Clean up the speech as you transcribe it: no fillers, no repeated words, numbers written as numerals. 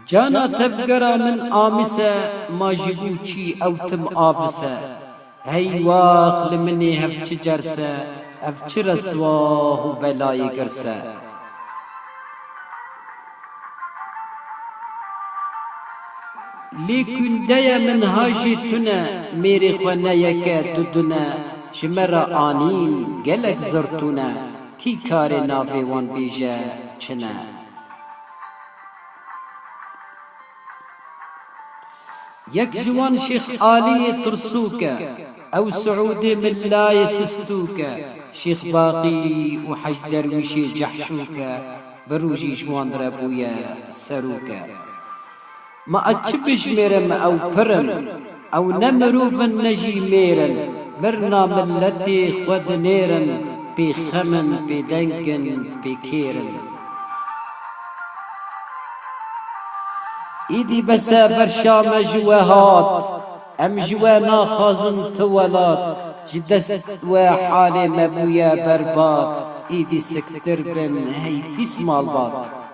جانا تفگرا من آمسه ماجبو چی او تم آفسه هی واخ لمنی هف چه جرسه اف چه رسواه و بلای گرسه لیکن دیا من هاجی تونه میری خونه یکه دودونه شمرا آنین گلک زرتونه کی کار ناوی وان بیجه چنه یک جوان شیخ آلی ترسوکه او سعودی ملای سستوکه شیخ باقی و حج درویشی جحشوکه بروجی جوان ربویه سروکه ما اچبش میرم او پرم او نمروفن نجی میرن مرنا ملتی خود نیرن بی خمن بی دنگن بی کیرن ایدی بسا برشام جوهات ام جوه ناخازن تولات جدست و حال مبویا برباد ایدی سکتر بن هی پیس مال باد